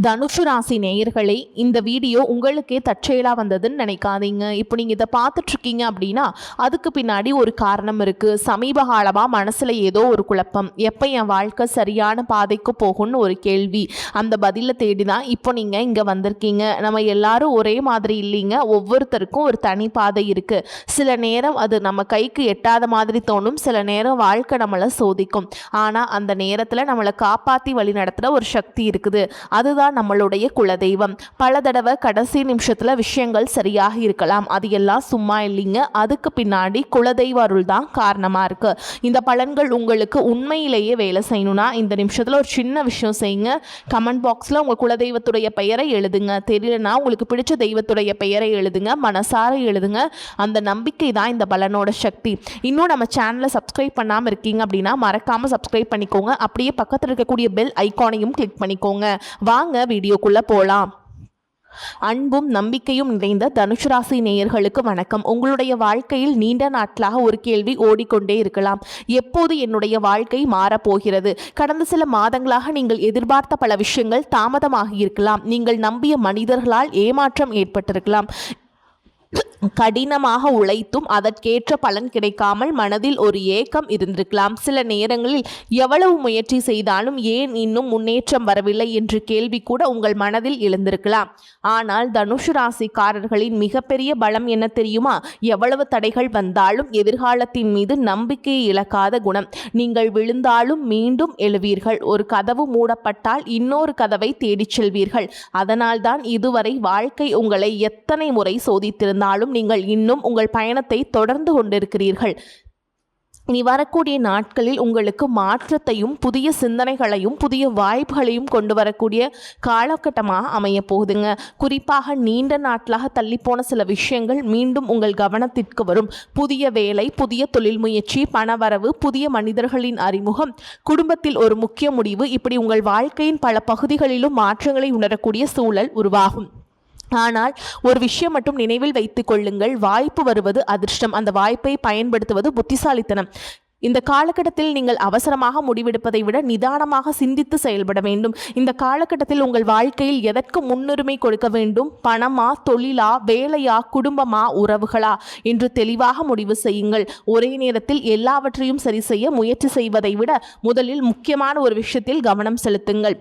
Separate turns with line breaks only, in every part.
தனுஷு ராசி நேயர்களே, இந்த வீடியோ உங்களுக்கே தற்செயலாக வந்ததுன்னு நினைக்காதீங்க. இப்போ நீங்கள் இதை பார்த்துட்ருக்கீங்க அப்படின்னா அதுக்கு பின்னாடி ஒரு காரணம் இருக்குது. சமீப காலமாக மனசில் ஏதோ ஒரு குழப்பம், எப்போ என் வாழ்க்கை சரியான பாதைக்கு போகும்னு ஒரு கேள்வி. அந்த பதிலை தேடி தான் இப்போ நீங்கள் இங்கே வந்திருக்கீங்க. நம்ம எல்லாரும் ஒரே மாதிரி இல்லைங்க. ஒவ்வொருத்தருக்கும் ஒரு தனி பாதை இருக்குது. சில நேரம் அது நம்ம கைக்கு எட்டாத மாதிரி தோணும், சில நேரம் வாழ்க்கை நம்மளை சோதிக்கும். ஆனால் அந்த நேரத்தில் நம்மளை காப்பாற்றி வழி நடத்துகிற ஒரு சக்தி இருக்குது. அதுதான் நம்மளுடைய குலதெய்வம். பல தடவை கடைசி நிமிஷத்துல விஷயங்கள் சரியாக இருக்கலாம், அது எல்லாம் சும்மா இல்லைங்க. அதுக்கு பின்னாடி குலதெய்வ அருள் தான் காரணமா இருக்கு. இந்த பலன்கள் உங்களுக்கு உண்மையிலேயே வேலை செய்யணும்னா இந்த நிமிஷத்துல ஒரு சின்ன விஷயம் செய்யுங்க. கமெண்ட் பாக்ஸ்ல உங்க குலதெய்வத்துடைய பெயரை எழுதுங்க. தெரியலனா உங்களுக்கு பிடிச்ச தெய்வத்துடைய பெயரை எழுதுங்க, மனசார எழுதுங்க. அந்த நம்பிக்கை தான் இந்த பலனோட சக்தி. இன்னும் நம்ம சேனலை சப்ஸ்கிரைப் பண்ணாமல் இருக்கீங்க அப்படின்னா மறக்காம சப்ஸ்கிரைப் பண்ணிக்கோங்க. அப்படியே பக்கத்தில் இருக்கக்கூடிய பெல் ஐகானையும் கிளிக் பண்ணிக்கோங்க. வாங்க வீடியோக்குள்ள போலாம். அன்பும் நம்பிக்கையும் நிறைந்த தனுஷு ராசி நேயர்களுக்கு வணக்கம். உங்களுடைய வாழ்க்கையில் நீண்ட நாட்களாக ஒரு கேள்வி ஓடிக்கொண்டே இருக்கலாம். எப்போது என்னுடைய வாழ்க்கை மாறப்போகிறது? கடந்த சில மாதங்களாக நீங்கள் எதிர்பார்த்த பல விஷயங்கள் தாமதமாகி இருக்கலாம். நீங்கள் நம்பிய மனிதர்களால் ஏமாற்றம் ஏற்பட்டிருக்கலாம். கடினமாக உழைத்தும் அதற்கேற்ற பலன் கிடைக்காமல் மனதில் ஒரு ஏக்கம் இருந்திருக்கலாம். சில நேரங்களில் எவ்வளவு முயற்சி செய்தாலும் ஏன் இன்னும் முன்னேற்றம் வரவில்லை என்ற கேள்வி கூட உங்கள் மனதில் எழுந்திருக்கலாம். ஆனால் தனுஷு ராசிக்காரர்களின் மிகப்பெரிய பலம் என்ன தெரியுமா? எவ்வளவு தடைகள் வந்தாலும் எதிர்காலத்தின் மீது நம்பிக்கையை இழக்காத குணம். நீங்கள் விழுந்தாலும் மீண்டும் எழுவீர்கள். ஒரு கதவு மூடப்பட்டால் இன்னொரு கதவை தேடிச் செல்வீர்கள். அதனால்தான் இதுவரை வாழ்க்கை உங்களை எத்தனை முறை சோதித்திருந்தாலும் நீங்கள் இன்னும் உங்கள் பயணத்தை தொடர்ந்து கொண்டிருக்கிறீர்கள். இனி வரக்கூடிய நாட்களில் உங்களுக்கு மாற்றத்தையும் புதிய சிந்தனைகளையும் புதிய வாய்ப்புகளையும் கொண்டு வரக்கூடிய காலகட்டமாக அமைய போகுதுங்க. குறிப்பாக நீண்ட நாட்களாக தள்ளிப்போன சில விஷயங்கள் மீண்டும் உங்கள் கவனத்திற்கு வரும். புதிய வேலை, புதிய தொழில் முயற்சி, பணவரவு, புதிய மனிதர்களின் அறிமுகம், குடும்பத்தில் ஒரு முக்கிய முடிவு, இப்படி உங்கள் வாழ்க்கையின் பல பகுதிகளிலும் மாற்றங்களை உணரக்கூடிய சூழல் உருவாகும். ஆனால் ஒரு விஷயம் மட்டும் நினைவில் வைத்துக் கொள்ளுங்கள். வாய்ப்பு வருவது அதிர்ஷ்டம், அந்த வாய்ப்பை பயன்படுத்துவது புத்திசாலித்தனம். இந்த காலகட்டத்தில் நீங்கள் அவசரமாக முடிவெடுப்பதை விட நிதானமாக சிந்தித்து செயல்பட வேண்டும். இந்த காலகட்டத்தில் உங்கள் வாழ்க்கையில் எதற்கு முன்னுரிமை கொடுக்க வேண்டும்? பணமா, தொழிலா, வேலையா, குடும்பமா, உறவுகளா என்று தெளிவாக முடிவு செய்யுங்கள். ஒரே நேரத்தில் எல்லாவற்றையும் சரி செய்ய முயற்சி செய்வதை விட முதலில் முக்கியமான ஒரு விஷயத்தில் கவனம் செலுத்துங்கள்.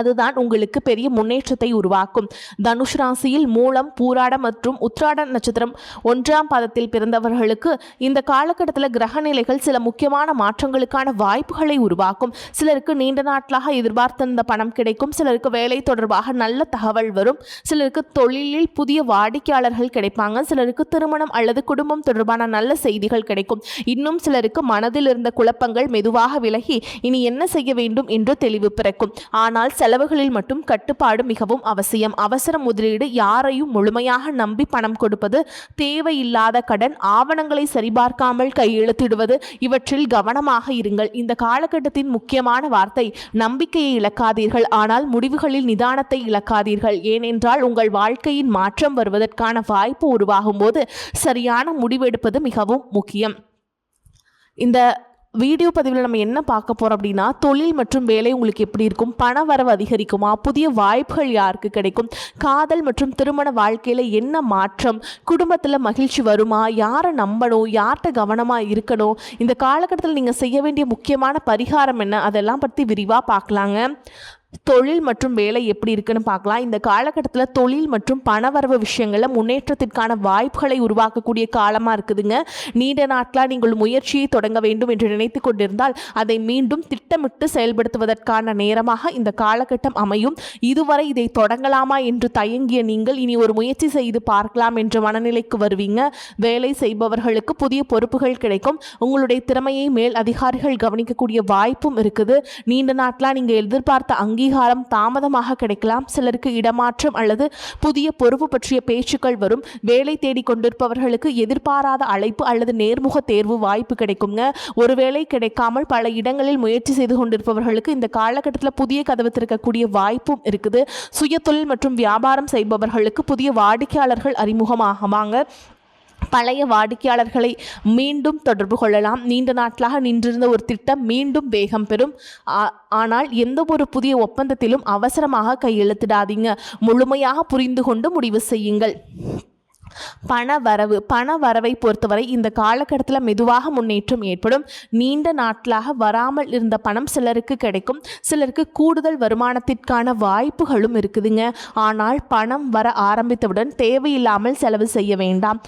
அதுதான் உங்களுக்கு பெரிய முன்னேற்றத்தை உருவாக்கும். தனுஷ் ராசியில் மூலம், பூராட மற்றும் உத்திராட நட்சத்திரம் 1ஆம் பாதத்தில் பிறந்தவர்களுக்கு இந்த காலகட்டத்தில் கிரக நிலைகள் சில முக்கியமான மாற்றங்களுக்கான வாய்ப்புகளை உருவாக்கும். சிலருக்கு நீண்ட நாட்களாக எதிர்பார்த்த பணம் கிடைக்கும். சிலருக்கு வேலை தொடர்பாக நல்ல தகவல் வரும். சிலருக்கு தொழிலில் புதிய வாடிக்கையாளர்கள் கிடைப்பாங்க. சிலருக்கு திருமணம் அல்லது குடும்பம் தொடர்பான நல்ல செய்திகள் கிடைக்கும். இன்னும் சிலருக்கு மனதில் இருந்த குழப்பங்கள் மெதுவாக விலகி இனி என்ன செய்ய வேண்டும் என்று தெளிவு பிறக்கும். ஆனால் செலவுகளில் மட்டும் கட்டுப்பாடு மிகவும் அவசியம். அவசர முதலீடு, யாரையும் முழுமையாக நம்பி பணம் கொடுப்பது, தேவையில்லாத கடன், ஆவணங்களை சரிபார்க்காமல் கையெழுத்திடுவது, இவற்றில் கவனமாக இருங்கள். இந்த காலகட்டத்தின் முக்கியமான வார்த்தை நம்பிக்கையை இழக்காதீர்கள், ஆனால் முடிவுகளில் நிதானத்தை இழக்காதீர்கள். ஏனென்றால் உங்கள் வாழ்க்கையின் மாற்றம் வருவதற்கான வாய்ப்பு உருவாகும் போது சரியான முடிவெடுப்பது மிகவும் முக்கியம். இந்த வீடியோ பதிவில் நம்ம என்ன பார்க்க போகிறோம் அப்படின்னா, தொழில் மற்றும் வேலை உங்களுக்கு எப்படி இருக்கும்? பண வரவு அதிகரிக்குமா? புதிய வாய்ப்புகள் யாருக்கு கிடைக்கும்? காதல் மற்றும் திருமண வாழ்க்கையில் என்ன மாற்றம்? குடும்பத்தில் மகிழ்ச்சி வருமா? யாரை நம்பணும்? யார்கிட்ட கவனமாக இருக்கணும்? இந்த காலகட்டத்தில் நீங்கள் செய்ய வேண்டிய முக்கியமான பரிகாரம் என்ன? அதெல்லாம் பற்றி விரிவாக பார்க்கலாங்க. தொழில் மற்றும் வேலை எப்படி இருக்குன்னு பார்க்கலாம். இந்த காலகட்டத்தில் தொழில் மற்றும் பணவரவு விஷயங்களில் முன்னேற்றத்திற்கான வாய்ப்புகளை உருவாக்கக்கூடிய காலமாக இருக்குதுங்க. நீண்ட நாட்களாக நீங்கள் முயற்சியை தொடங்க வேண்டும் என்று நினைத்து கொண்டிருந்தால் அதை மீண்டும் திட்டமிட்டு செயல்படுத்துவதற்கான நேரமாக இந்த காலகட்டம் அமையும். இதுவரை இதை தொடங்கலாமா என்று தயங்கிய நீங்கள் இனி ஒரு முயற்சி செய்து பார்க்கலாம் என்ற மனநிலைக்கு வருவீங்க. வேலை செய்பவர்களுக்கு புதிய பொறுப்புகள் கிடைக்கும். உங்களுடைய திறமையை மேல் அதிகாரிகள் கவனிக்கக்கூடிய வாய்ப்பும் இருக்குது. நீண்ட நாட்களாக நீங்கள் எதிர்பார்த்த அங்கீகாரம் தாமதமாக கிடைக்கலாம். சிலருக்கு இடமாற்றம் அல்லது புதிய பொறுப்பு பற்றிய பேச்சுக்கள் வரும். வேலை தேடி கொண்டிருப்பவர்களுக்கு எதிர்பாராத அழைப்பு அல்லது நேர்முக தேர்வு வாய்ப்பு கிடைக்குங்க. ஒருவேளை கிடைக்காமல் பல இடங்களில் முயற்சி செய்து கொண்டிருப்பவர்களுக்கு இந்த காலகட்டத்தில் புதிய கதவு திறக்கக்கூடிய வாய்ப்பும் இருக்குது. சுய தொழில் மற்றும் வியாபாரம் செய்பவர்களுக்கு புதிய வாடிக்கையாளர்கள் அறிமுகமாகுவாங்க. பழைய வாடிக்கையாளர்களை மீண்டும் தொடர்பு கொள்ளலாம். நீண்ட நாட்களாக நின்றிருந்த ஒரு திட்டம் மீண்டும் வேகம் பெறும். ஆனால் எந்த ஒரு புதிய ஒப்பந்தத்திலும் அவசரமாக கையெழுத்திடாதீங்க. முழுமையாக புரிந்து கொண்டு முடிவு செய்யுங்கள். பண வரவை பொறுத்தவரை இந்த காலகட்டத்தில் மெதுவாக முன்னேற்றம் ஏற்படும். நீண்ட நாட்களாக வராமல் இருந்த பணம் சிலருக்கு கிடைக்கும். சிலருக்கு கூடுதல் வருமானத்திற்கான வாய்ப்புகளும் இருக்குதுங்க. ஆனால் பணம் வர ஆரம்பித்தவுடன் தேவையில்லாமல் செலவு செய்ய வேண்டாம்.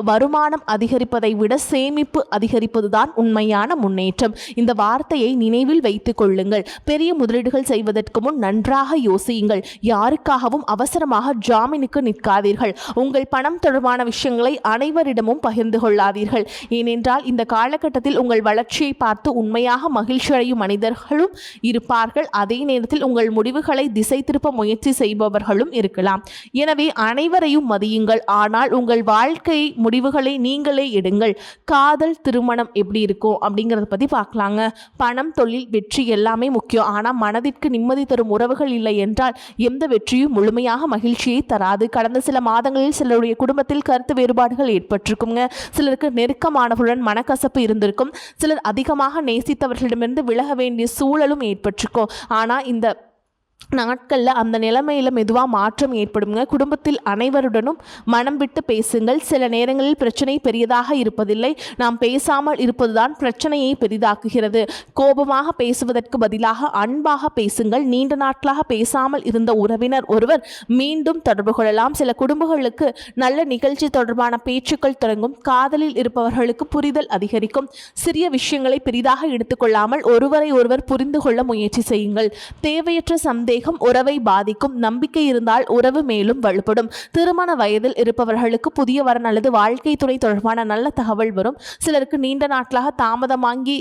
வருமானம் அதிகரிப்பதை விட சேமிப்பு அதிகரிப்பதுதான் உண்மையான முன்னேற்றம். இந்த வார்த்தையை நினைவில் வைத்துக் கொள்ளுங்கள். பெரிய முதலீடுகள் செய்வதற்கு முன் நன்றாக யோசியுங்கள். யாருக்காகவும் அவசரமாக ஜாமீனுக்கு நிற்காதீர்கள். உங்கள் பணம் தொடர்பான விஷயங்களை அனைவரிடமும் பகிர்ந்து கொள்ளாதீர்கள். ஏனென்றால் இந்த காலகட்டத்தில் உங்கள் வளர்ச்சியை பார்த்து உண்மையாக மகிழ்ச்சி அடையும் மனிதர்களும் இருப்பார்கள். அதே நேரத்தில் உங்கள் முடிவுகளை திசை திருப்ப முயற்சி செய்பவர்களும் இருக்கலாம். எனவே அனைவரையும் மதியுங்கள். ஆனால் உங்கள் வாழ்க்கை முடிவுகளை நீங்களே எடுங்கள். காதல், திருமணம் எப்படி இருக்கும் அப்படிங்கிறத பற்றி பார்க்கலாங்க. பணம், தொழில், வெற்றி எல்லாமே முக்கியம். ஆனால் மனதிற்கு நிம்மதி தரும் உறவுகள் இல்லை என்றால் எந்த வெற்றியும் முழுமையாக மகிழ்ச்சியை தராது. கடந்த சில மாதங்களில் சிலருடைய குடும்பத்தில் கருத்து வேறுபாடுகள் ஏற்பட்டிருக்குங்க. சிலருக்கு நெருக்கமானவர்களுடன் மனக்கசப்பு இருந்திருக்கும். சிலர் அதிகமாக நேசித்தவர்களிடமிருந்து விலக வேண்டிய சூழலும் ஏற்பட்டிருக்கும். ஆனால் இந்த நாட்களில் அந்த நிலைமையில் மெதுவாக மாற்றம் ஏற்படுங்க. குடும்பத்தில் அனைவருடனும் மனம் விட்டு பேசுங்கள். சில நேரங்களில் பிரச்சனை பெரியதாக இருப்பதில்லை, நாம் பேசாமல் இருப்பதுதான் பிரச்சனையை பெரிதாக்குகிறது. கோபமாக பேசுவதற்கு பதிலாக அன்பாக பேசுங்கள். நீண்ட நாட்களாக பேசாமல் இருந்த உறவினர் ஒருவர் மீண்டும் தொடர்பு கொள்ளலாம். சில குடும்பங்களுக்கு நல்ல நிகழ்ச்சி தொடர்பான பேச்சுக்கள் தொடங்கும். காதலில் இருப்பவர்களுக்கு புரிதல் அதிகரிக்கும். சிறிய விஷயங்களை பெரிதாக எடுத்துக்கொள்ளாமல் ஒருவரை ஒருவர் புரிந்து கொள்ள முயற்சி செய்யுங்கள். தேவையற்ற சந்தேகம் உறவை பாதிக்கும். நம்பிக்கை இருந்தால் உறவு மேலும் வலுப்படும். திருமண வயதில் இருப்பவர்களுக்கு புதிய வரன் அல்லது வாழ்க்கை துணை தொடர்பான நல்ல தகவல் வரும். சிலருக்கு நீண்ட நாட்களாக தாமதமாகி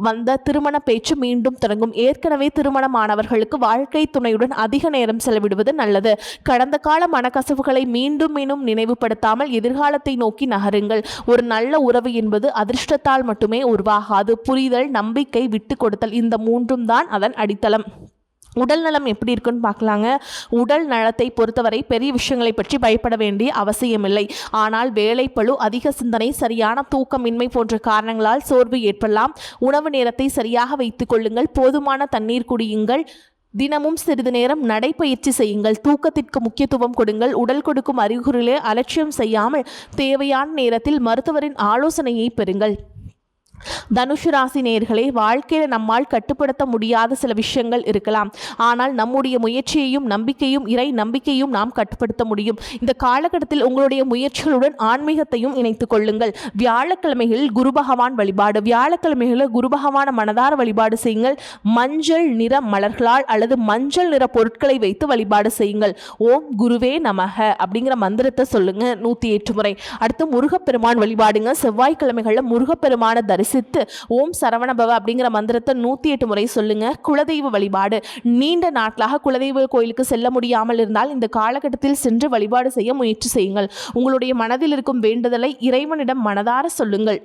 வந்த திருமண பேச்சு மீண்டும் தொடங்கும். ஏற்கனவே திருமணமானவர்களுக்கு வாழ்க்கை துணையுடன் அதிக நேரம் செலவிடுவது நல்லது. கடந்த கால மனக்கசவுகளை மீண்டும் நினைவுபடுத்தாமல் எதிர்காலத்தை நோக்கி நகருங்கள். ஒரு நல்ல உறவு என்பது அதிர்ஷ்டத்தால் மட்டுமே உருவாகாது. புரிதல், நம்பிக்கை, விட்டு கொடுத்தல், இந்த மூன்றும் தான் அதன் அடித்தளம். உடல் நலம் எப்படி இருக்குன்னு பார்க்கலாங்க. உடல் நலத்தை பொறுத்தவரை பெரிய விஷயங்களை பற்றி பயப்பட வேண்டிய அவசியமில்லை. ஆனால் வேலைப்பளு, அதிக சிந்தனை, சரியான தூக்கமின்மை போன்ற காரணங்களால் சோர்வு ஏற்படலாம். உணவு நேரத்தை சரியாக வைத்துக் கொள்ளுங்கள். போதுமான தண்ணீர் குடியுங்கள். தினமும் சிறிது நேரம் நடைப்பயிற்சி செய்யுங்கள். தூக்கத்திற்கு முக்கியத்துவம் கொடுங்கள். உடல் கொடுக்கும் அறிகுறிகளை அலட்சியம் செய்யாமல் தேவையான நேரத்தில் மருத்துவரின் ஆலோசனையை பெறுங்கள். தனுசு ராசி நேயர்களே, வாழ்க்கையில் நம்மால் கட்டுப்படுத்த முடியாத சில விஷயங்கள் இருக்கலாம். ஆனால் நம்முடைய முயற்சியையும் நம்பிக்கையும் இறை நம்பிக்கையும் நாம் கட்டுப்படுத்த முடியும். இந்த காலகட்டத்தில் உங்களுடைய முயற்சிகளுடன் ஆன்மீகத்தையும் இணைத்துக் கொள்ளுங்கள். வியாழக்கிழமைகளில் குரு பகவான் வழிபாடு. வியாழக்கிழமைகளில் குரு பகவான மனதார வழிபாடு செய்யுங்கள். மஞ்சள் நிற மலர்களால் அல்லது மஞ்சள் நிற பொருட்களை வைத்து வழிபாடு செய்யுங்கள். ஓம் குருவே நமக அப்படிங்கிற மந்திரத்தை சொல்லுங்க 108 முறை. அடுத்து முருகப்பெருமான் வழிபாடுங்க. செவ்வாய்க்கிழமைகளில் முருகப்பெருமான தரிசித்து ஓம் சரவணபவ அப்படிங்கிற மந்திரத்தை 108 முறை சொல்லுங்க. குலதெய்வ வழிபாடு. நீண்ட நாட்களாக குலதெய்வ கோயிலுக்கு செல்ல முடியாமல் இருந்தால் இந்த காலகட்டத்தில் சென்று வழிபாடு செய்ய முயற்சி செய்யுங்கள். உங்களுடைய மனதில் இருக்கும் வேண்டுதலை இறைவனிடம் மனதார சொல்லுங்கள்.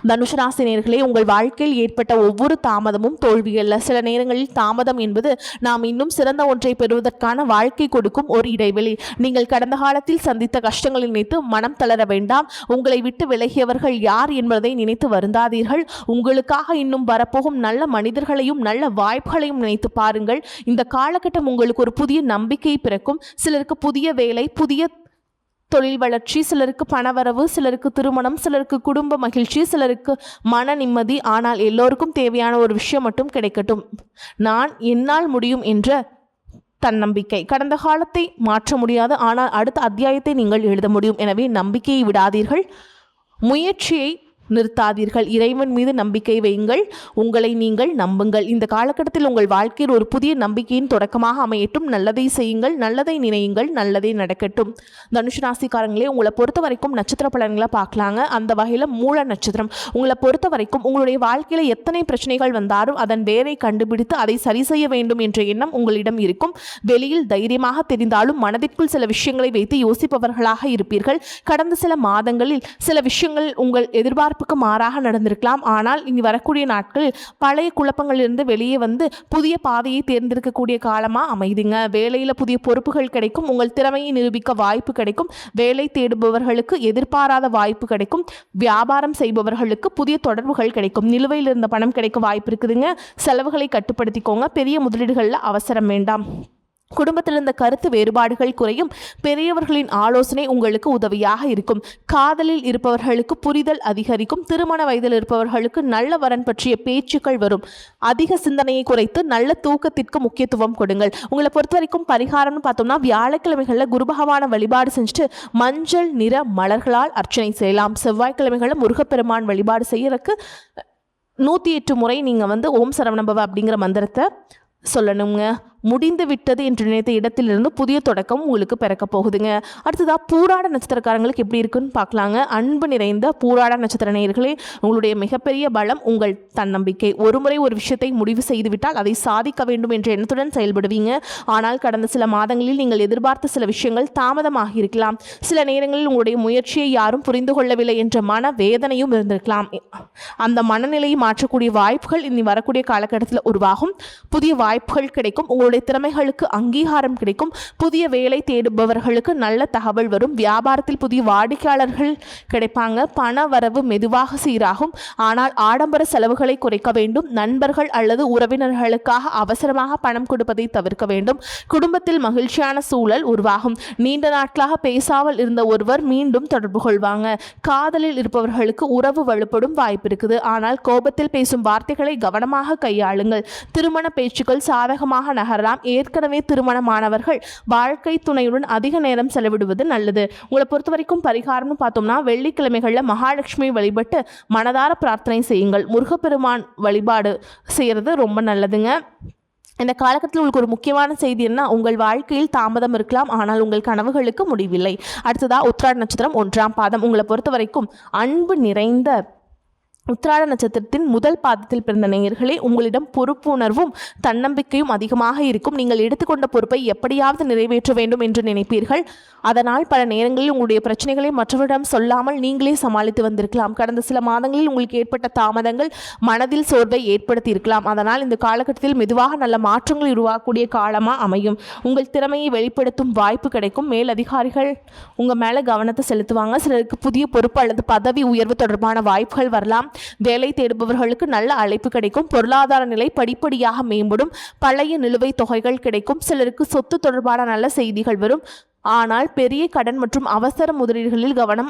தனுசு ராசி நேயர்களே, உங்கள் வாழ்க்கையில் ஏற்பட்ட ஒவ்வொரு தாமதமும் தோல்வி அல்ல. சில நேரங்களில் தாமதம் என்பது நாம் இன்னும் சிறந்த ஒன்றை பெறுவதற்கான வாழ்க்கை கொடுக்கும் ஒரு இடைவெளி. நீங்கள் கடந்த காலத்தில் சந்தித்த கஷ்டங்களை நினைத்து மனம் தளர வேண்டாம். உங்களை விட்டு விலகியவர்கள் யார் என்பதை நினைத்து வருந்தாதீர்கள். உங்களுக்காக இன்னும் வரப்போகும் நல்ல மனிதர்களையும் நல்ல வாய்ப்புகளையும் நினைத்து பாருங்கள். இந்த காலகட்டம் உங்களுக்கு ஒரு புதிய நம்பிக்கை பிறக்கும். சிலருக்கு புதிய வேலை, புதிய தொழில் வளர்ச்சி, சிலருக்கு பணவரவு, சிலருக்கு திருமணம், சிலருக்கு குடும்ப மகிழ்ச்சி, சிலருக்கு மன நிம்மதி. ஆனால் எல்லோருக்கும் தேவையான ஒரு விஷயம் மட்டும் கிடைக்கட்டும். என்னால் முடியும் என்ற தன்னம்பிக்கை. கடந்த காலத்தை மாற்ற முடியாது, ஆனால் அடுத்த அத்தியாயத்தை நீங்கள் எழுத முடியும். எனவே நம்பிக்கையை விடாதீர்கள், முயற்சியை நிறுத்தாதீர்கள். இறைவன் மீது நம்பிக்கை வையுங்கள். உங்களை நீங்கள் நம்புங்கள். இந்த காலகட்டத்தில் உங்கள் வாழ்க்கையில் ஒரு புதிய நம்பிக்கையின் தொடக்கமாக அமையட்டும். நல்லதை செய்யுங்கள், நல்லதை நினையுங்கள், நல்லதே நடக்கட்டும். தனுசு ராசிக்காரங்களே, உங்களை பொறுத்த வரைக்கும் நட்சத்திர பலன்களை பார்க்கலாங்க. அந்த வகையில் மூல நட்சத்திரம். உங்களை பொறுத்த வரைக்கும் உங்களுடைய வாழ்க்கையில் எத்தனை பிரச்சனைகள் வந்தாலும் அதன் வேரை கண்டுபிடித்து அதை சரி செய்ய வேண்டும் என்ற எண்ணம் உங்களிடம் இருக்கும். வெளியில் தைரியமாக தெரிந்தாலும் மனதிற்குள் சில விஷயங்களை வைத்து யோசிப்பவர்களாக இருப்பீர்கள். கடந்த சில மாதங்களில் சில விஷயங்கள் உங்கள் எதிர்பார்ப்புகள் எதிர்பார்ப்புக்கு மாறாக நடந்திருக்கலாம். ஆனால் இனி வரக்கூடிய நாட்களில் பழைய குழப்பங்களிலிருந்து வெளியே வந்து புதிய பாதையை தேர்ந்தெடுக்கக்கூடிய காலமாக அமைதுங்க. வேலையில் புதிய பொறுப்புகள் கிடைக்கும். உங்கள் திறமையை நிரூபிக்க வாய்ப்பு கிடைக்கும். வேலை தேடுபவர்களுக்கு எதிர்பாராத வாய்ப்பு கிடைக்கும். வியாபாரம் செய்பவர்களுக்கு புதிய தொடர்புகள் கிடைக்கும். நிலுவையில் இருந்த பணம் கிடைக்க வாய்ப்பு இருக்குதுங்க. செலவுகளை கட்டுப்படுத்திக்கோங்க. பெரிய முதலீடுகளில் அவசரம் வேண்டாம். குடும்பத்தில் இருந்த கருத்து வேறுபாடுகள் குறையும். பெரியவர்களின் ஆலோசனை உங்களுக்கு உதவியாக இருக்கும். காதலில் இருப்பவர்களுக்கு புரிதல் அதிகரிக்கும். திருமண வயதில் இருப்பவர்களுக்கு நல்ல வரன் பற்றிய பேச்சுக்கள் வரும். அதிக சிந்தனையை குறைத்து நல்ல தூக்கத்திற்கு முக்கியத்துவம் கொடுங்கள். உங்களை பொறுத்த வரைக்கும் பரிகாரம்னு பார்த்தோம்னா வியாழக்கிழமைகளில் குரு பகவான வழிபாடு செஞ்சுட்டு மஞ்சள் நிற மலர்களால் அர்ச்சனை செய்யலாம். செவ்வாய்க்கிழமைகளில் முருகப்பெருமான் வழிபாடு செய்யறதுக்கு 108 முறை நீங்கள் ஓம் சரவணபவ அப்படிங்கிற மந்திரத்தை சொல்லணுங்க. முடிந்து விட்டது என்று நினைத்த இடத்திலிருந்து புதிய தொடக்கம் உங்களுக்கு பிறக்க போகுதுங்க. அடுத்ததாக பூராட நட்சத்திரக்காரங்களுக்கு எப்படி இருக்குன்னு பார்க்கலாங்க. அன்பு நிறைந்த பூராட நட்சத்திர நேயர்களே, உங்களுடைய மிகப்பெரிய பலம் உங்கள் தன்னம்பிக்கை. ஒருமுறை ஒரு விஷயத்தை முடிவு செய்துவிட்டால் அதை சாதிக்க வேண்டும் என்ற எண்ணத்துடன் செயல்படுவீங்க. ஆனால் கடந்த சில மாதங்களில் நீங்கள் எதிர்பார்த்த சில விஷயங்கள் தாமதமாகி இருக்கலாம். சில நேரங்களில் உங்களுடைய முயற்சியை யாரும் புரிந்து கொள்ளவில்லை என்ற மன வேதனையும் இருந்திருக்கலாம். அந்த மனநிலையை மாற்றக்கூடிய வாய்ப்புகள் இனி வரக்கூடிய காலகட்டத்தில் உருவாகும். புதிய வாய்ப்புகள் கிடைக்கும். உங்களுடைய திறமைகளுக்கு அங்கீகாரம் கிடைக்கும். புதிய வேலை தேடுபவர்களுக்கு நல்ல தகவல் வரும். வியாபாரத்தில் புதிய வாடிக்கையாளர்கள் கிடைப்பாங்க. பண வரவு மெதுவாக சீராகும். ஆனால் ஆடம்பர செலவுகளை குறைக்க வேண்டும். நண்பர்கள் அல்லது உறவினர்களுக்காக அவசரமாக பணம் கொடுப்பதை தவிர்க்க வேண்டும். குடும்பத்தில் மகிழ்ச்சியான சூழல் உருவாகும். நீண்ட நாட்களாக பேசாமல் இருந்த ஒருவர் மீண்டும் தொடர்பு கொள்வாங்க. காதலில் இருப்பவர்களுக்கு உறவு வலுப்படும் வாய்ப்பு இருக்குது. ஆனால் கோபத்தில் பேசும் வார்த்தைகளை கவனமாக கையாளுங்கள். திருமண பேச்சுக்கள் சாதகமாக நகரலாம். ஏற்கனவே திருமணமானவர்கள் வாழ்க்கை துணையுடன் அதிக நேரம் செலவிடுவது நல்லது. உங்களை பொறுத்த வரைக்கும் பரிகாரம்னு பார்த்தோம்னா வெள்ளிக்கிழமைகளில் மகாலட்சுமி வழிபட்டு மனதார பிரார்த்தனை செய்யுங்கள். முருகப்பெருமான் வழிபாடு செய்கிறது ரொம்ப நல்லதுங்க. இந்த காலகட்டத்தில் உங்களுக்கு ஒரு முக்கியமான செய்தி என்ன, உங்கள் வாழ்க்கையில் தாமதம் இருக்கலாம், ஆனால் உங்கள் கனவுகளுக்கு முடிவில்லை. அடுத்ததாக உத்திராட நட்சத்திரம் 1ஆம் பாதம். உங்களை பொறுத்த வரைக்கும் அன்பு நிறைந்த உத்திராட நட்சத்திரத்தின் முதல் பாதத்தில் பிறந்த நேயர்களே, உங்களிடம் பொறுப்புணர்வும் தன்னம்பிக்கையும் அதிகமாக இருக்கும். நீங்கள் எடுத்துக்கொண்ட பொறுப்பை எப்படியாவது நிறைவேற்ற வேண்டும் என்று நினைப்பீர்கள். அதனால் பல நேரங்களில் உங்களுடைய பிரச்சனைகளை மற்றவரிடம் சொல்லாமல் நீங்களே சமாளித்து வந்திருக்கலாம். கடந்த சில மாதங்களில் உங்களுக்கு ஏற்பட்ட தாமதங்கள் மனதில் சோர்வை ஏற்படுத்தி இருக்கலாம். அதனால் இந்த காலகட்டத்தில் மெதுவாக நல்ல மாற்றங்கள் உருவாக்கக்கூடிய காலமாக அமையும். உங்கள் திறமையை வெளிப்படுத்தும் வாய்ப்பு கிடைக்கும். மேல் அதிகாரிகள் உங்கள் மேலே கவனத்தை செலுத்துவாங்க. சிலருக்கு புதிய பொறுப்பு அல்லது பதவி உயர்வு தொடர்பான வாய்ப்புகள் வரலாம். வேலை தேடுபவர்களுக்கு நல்ல அழைப்பு கிடைக்கும். பொருளாதார நிலை படிப்படியாக மேம்படும். பழைய நிலுவைத் தொகைகள் கிடைக்கும். சிலருக்கு சொத்து தொடர்பான நல்ல செய்திகள் வரும். ஆனால் பெரிய கடன் மற்றும் அவசர முதலீடுகளில் கவனம்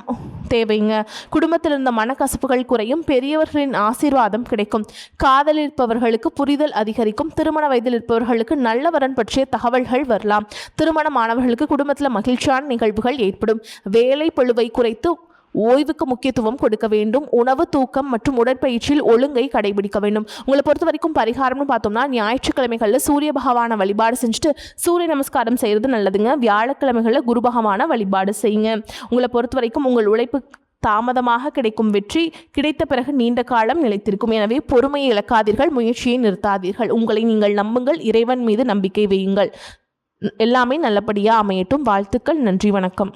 தேவைங்க. குடும்பத்தில் இருந்த மனக்கசப்புகள் குறையும். பெரியவர்களின் ஆசீர்வாதம் கிடைக்கும். காதலில் இருப்பவர்களுக்கு புரிதல் அதிகரிக்கும். திருமண வயதில் இருப்பவர்களுக்கு நல்ல வரன் பற்றிய தகவல்கள் வரலாம். திருமணமானவர்களுக்கு குடும்பத்தில் மகிழ்ச்சியான நிகழ்வுகள் ஏற்படும். வேலை பளுவை குறைத்து ஓய்வுக்கு முக்கியத்துவம் கொடுக்க வேண்டும். உணவு, தூக்கம் மற்றும் உடற்பயிற்சியில் ஒழுங்கை கடைபிடிக்க வேண்டும். உங்களை பொறுத்த வரைக்கும் பரிகாரம்னு பார்த்தோம்னா ஞாயிற்றுக்கிழமைகளில் சூரிய பகவானை வழிபாடு செஞ்சுட்டு சூரிய நமஸ்காரம் செய்கிறது நல்லதுங்க. வியாழக்கிழமைகளில் குரு பகவானை வழிபாடு செய்யுங்க. உங்களை பொறுத்த வரைக்கும் உங்கள் உழைப்பு தாமதமாக கிடைக்கும் வெற்றி கிடைத்த பிறகு நீண்ட காலம் நிலைத்திருக்கும். எனவே பொறுமையை இழக்காதீர்கள், முயற்சியை நிறுத்தாதீர்கள். உங்களை நீங்கள் நம்புங்கள். இறைவன் மீது நம்பிக்கை வையுங்கள். எல்லாமே நல்லபடியாக அமையட்டும். வாழ்த்துக்கள். நன்றி, வணக்கம்.